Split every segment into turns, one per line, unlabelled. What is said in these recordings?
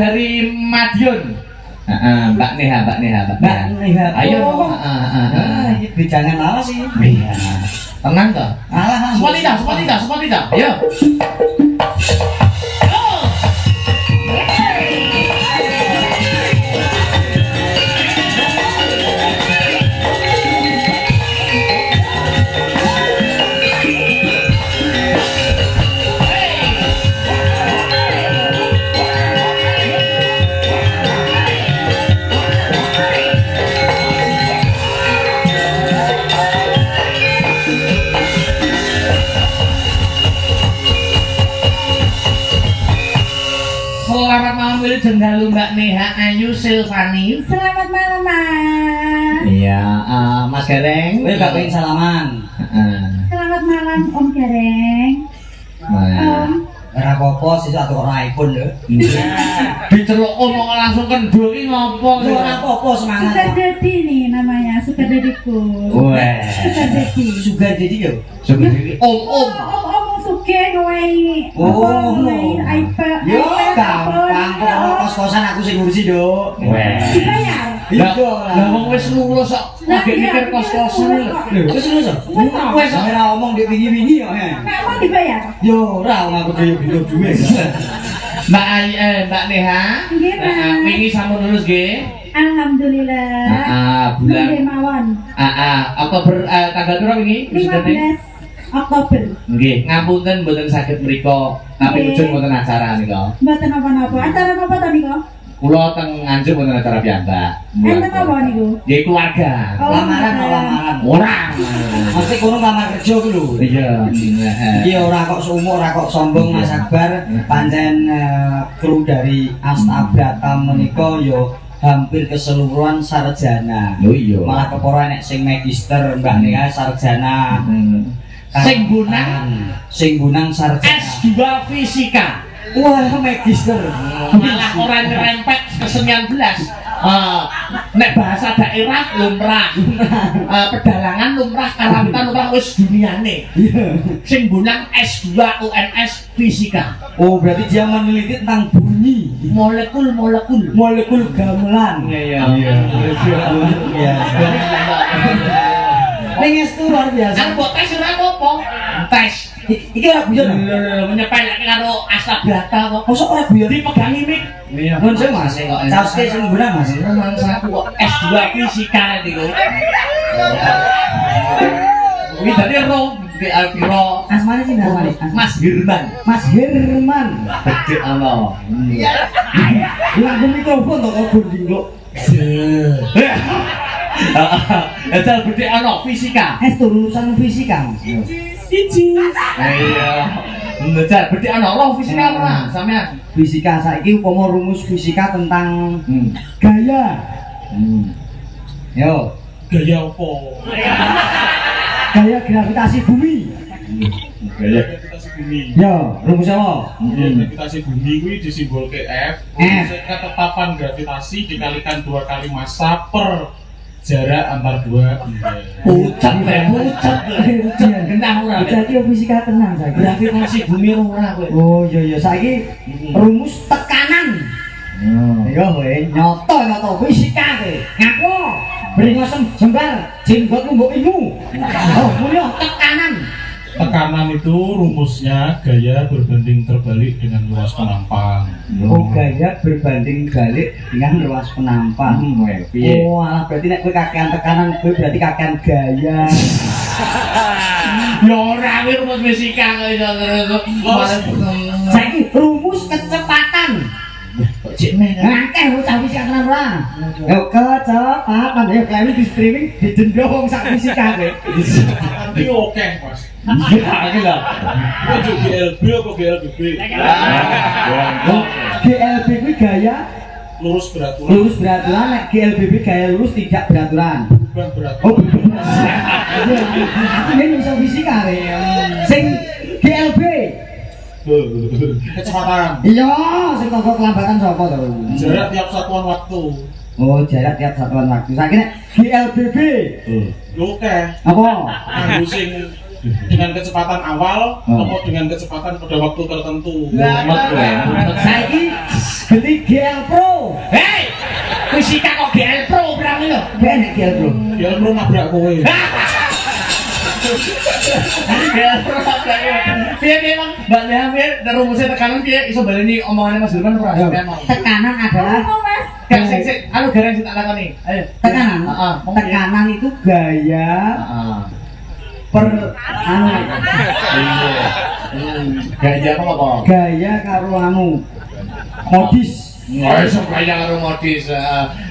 dari Madiun. Mbak Neha. Ayo.
Jangan lama sih.
Iya. Tenang toh.
Alah,
Semua tidak. Ayo. Selamat malam Wilujeng Dalu Mbak Neha Ayu Silvani.
Selamat malam Mas.
Iya, Mas Gareng.
Wih, gak pengen salaman.
Selamat malam Om Gareng. Om.
Ora apa-apa sih satu orang iPhone lho.
Diceluk omong langsung kendul iki ngopo?
Ora apa-apa semangat.
Sugar Daddy nih namanya, Sugar Daddyku.
Wah.
Sugar Daddy.
Sugar jadi yo.
Om.
Om suge ngewehi.
Oh,
ngewehi iPad.
Yo gampang kok kos-kosan aku sing ngurusi, Dok.
Wah.
Dibayar.
Iya
Lah wong wis lulus kok lagi mikir kos-kosan lho.
Lho, wis lho. Wis ora omong di wingi-wingi yo.
Nek mau dibayar.
Yo ora wong aku dhewe bingung duwe.
Mbak Neha.
Nggih, Mas.
Wingi sampun lulus nggih.
Alhamdulillah.
Bulan
Nggih mawon.
Oktober tanggal piro wingi?
15 Oktober.
Nggih, ngapunten mboten saged mriko tapi ujung wonten acara nika.
Mboten apa-apa. Acara apa to niku?
Kula teng Nganjuk wonten acara piyambak.
Enten apa niku?
Nggih keluarga.
Lamaran.
Ora.
Mesti kono lamar kerja ku lho.
Iya.
Iya ora kok sumuk, ora kok sombong Mas Akbar. Pancen kru dari Astabrata menika yo hampir keseluruhan sarjana.
Lho iya.
Malah keporo nek sing magister Mbak Nia sarjana. Sing gunang sarjana
S2 fisika.
Wah, magister.
Malah orang nyerempet ke 19. Nek bahasa daerah lumrah. Pedalangan lumrah, karampitan lumrah wis duniane. Sing gunang S2 UNS fisika.
Oh, berarti dia meneliti tentang bunyi molekul gamelan.
Iya.
Ning itu luar biasa.
Kan kok tes ora apa-apa. Tes.
Iki ora guyon.
Menyepelek karo Astabrata kok.
Mosok ora guyon
Dipegangi mik.
Iya. Mun sing Mas kok. Caoske sing guna Mas.
Mangsa aku kok S2 fisika niku. Iki dadi piro
Asmane sing namane
Mas Hirman.
Mas Herman.
Bedhe ana.
Lagu mikrofon to kok gunjing.
Eta bedhe ana fisika.
Lulusan fisika Mas.
Siji.
Iya. Ngejar bedhe ana roh fisika ora sampean.
Fisika saiki upama rumus fisika tentang gaya. Yo,
gaya apa?
gaya gravitasi bumi.
Gaya
Gravitasi bumi.
Yo, rumus apa?
Gravitasi bumi kuwi disimbolke F. Ketetapan gravitasi dikalikan 2 kali massa per jarak antar dua benda.
Pucat. Genah ora.
Jadi fisika tenang saiki.
Gravitasi bumi ora kowe.
Oh iya saiki rumus tekanan. Iya kowe nyoto fisika kowe. Ngaku bringosem jembar jenggotmu mbok ilmu. Oh mulya tekanan.
Tekanan itu rumusnya gaya berbanding terbalik dengan luas penampang.
Oh gaya berbanding balik dengan luas penampang. Oh alah berarti nek kowe kakean tekanan kowe berarti kakean gaya.
Ya ora kuwi rumus fisika kok iso terus.
Saiki rumus kecepatan.
Kok cek meh.
Akeh bocah fisika tenan ora. Yo kecepatan ya klaim di streaming dijendho wong sak fisika kowe.
Nanti oke Mas.
Iya iki lho.
Itu GLB apa GLBB?
GLB kuwi gaya
Lurus beraturan.
lurus beraturan, nek GLBB gaya lurus tidak beraturan.
Bukan beraturan.
Oh, aku ini bisa fisika ya. Sing GLB.
Kecepatan.
Iya, sing tangga kelambatan sapa to?
Jarak tiap satuan waktu.
Oh, jarak tiap satuan waktu. Saiki nek GLBB.
Oke.
Apa?
Kanggo sing dengan kecepatan awal
Oh.
atau dengan kecepatan pada waktu tertentu.
Saiki geni GL Pro.
Hei, fisika kok GL Pro berang lho.
Ben GL Pro.
Dia perlu nabrak kowe.
GL Pro nabrak kowe. Piye memang Mbak Lehamir dan rumusnya tekanan piye iso baleni omongannya Mas Dirman ora sampean mau.
Tekanan adalah
Oh, Mas.
Gak sik anu garang sing tak takoni. Ayo.
tekanan.
Heeh.
Tekanan itu gaya
Heeh.
per anu
Gaya apa?
gaya karo anu modis.
Oh, iso gaya karo modis.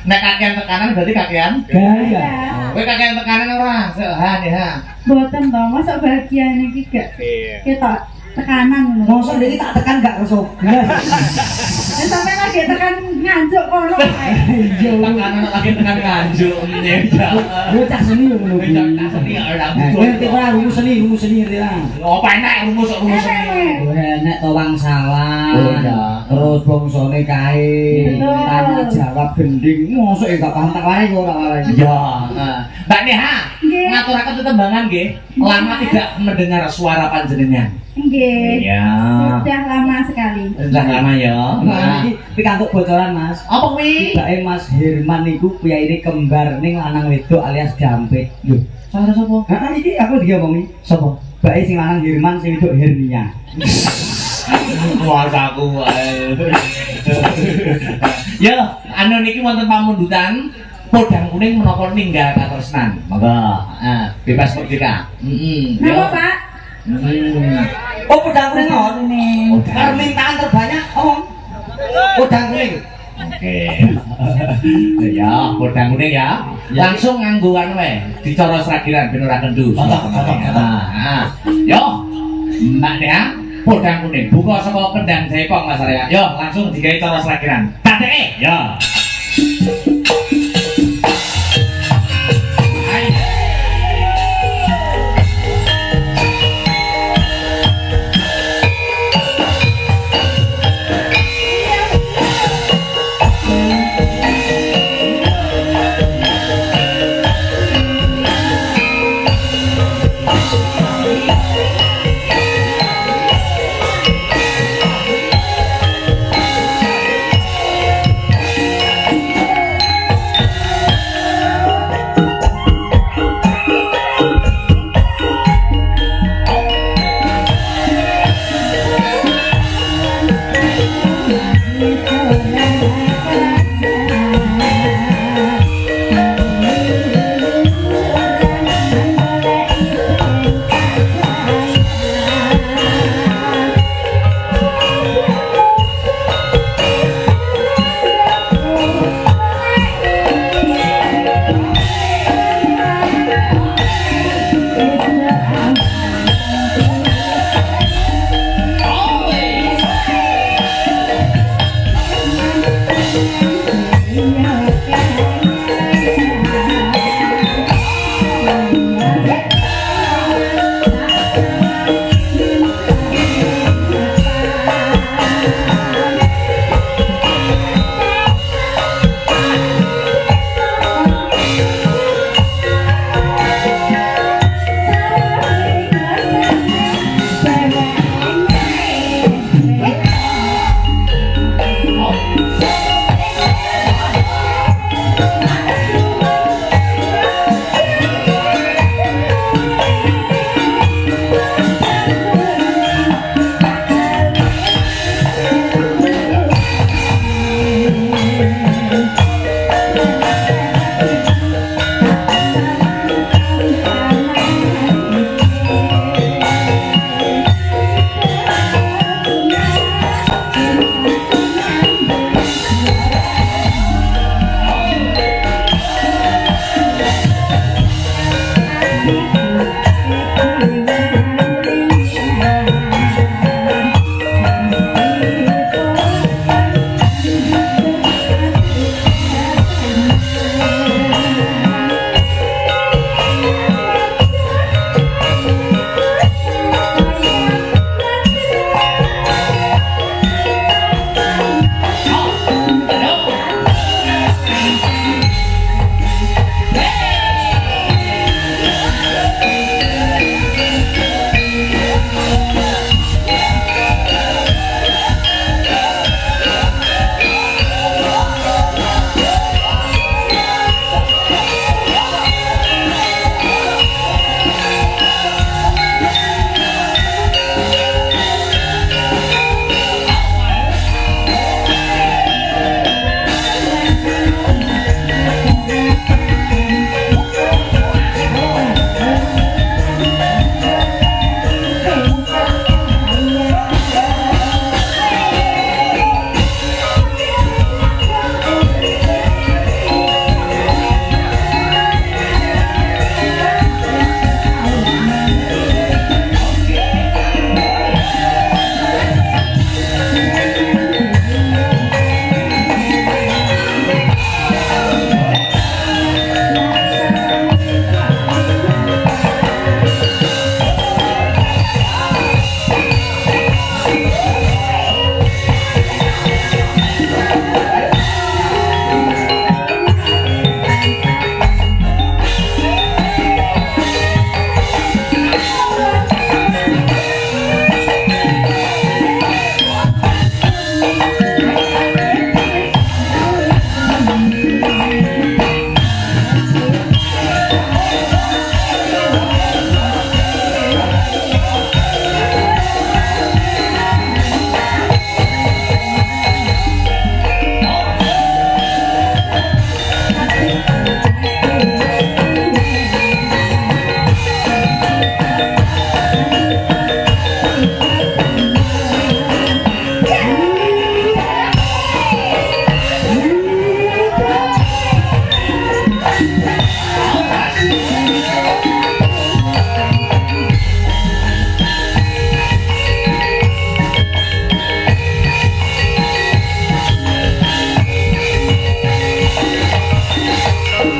Nek kakean tekanan berarti kakean.
Gaya.
Kowe kakean tekanan ora? Ha nih ha.
Boten toh, masa bahagia ini gak kita tekanan lho.
Mosok iki tak tekan gak kerso.
Sampai lagi tekan nganjuk kono kae.
Iya.
Tekanan lagi tekan nganjuk ngene ya.
Yo cah seni lho ngono kuwi.
Cah seni ora
Nah, kowe ngerti ora rumus seni ngerti lah.
Apa enak rumus ini?
Enek to wangsalan.
Oh, iya.
Terus bangsane kae.
Betul.
Tanya jawab gending. Mosok gak paham tak wae kok ora wae.
Ya. Mbak Neha,
Nggih.
ngaturaken tetembangan nggih. Lama tidak mendengar suara panjenengan.
Nggih.
Ya.
Sudah lama sekali.
Sudah lama ya.
Nah, iki pikantuk bocoran, Mas.
Apa kuwi?
Tibake Mas Herman niku piyaine kembar ning lanang wedok alias Jampit. Lho,
Suara sapa?
heeh iki aku diomongi.
Sapa?
Bake sing lanang Herman sing wedok Hernia.
Kuasaku wae. Ya, anu niki wonten pamundutan podang kuning menapa ninggal katresnan. Monggo. Bebas merdeka. Heeh.
Napa, Pak?
Oh, pedang kuning non.
Kuning.
Permintaan terbanyak omong. Pedang kuning.
Oke. Ya, podang kuning ya. Langsung nganggo anu wae, dicara sragiran ben ora kendu. Yo. Mbak Dea, podang kuning buka saka kendang Jaipong Mas Arya. Yo, langsung digawe cara sragiran. Tateke, yo.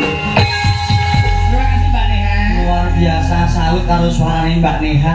Terima kasih Mbak Neha.
Luar biasa, salut karo suarane Mbak Neha.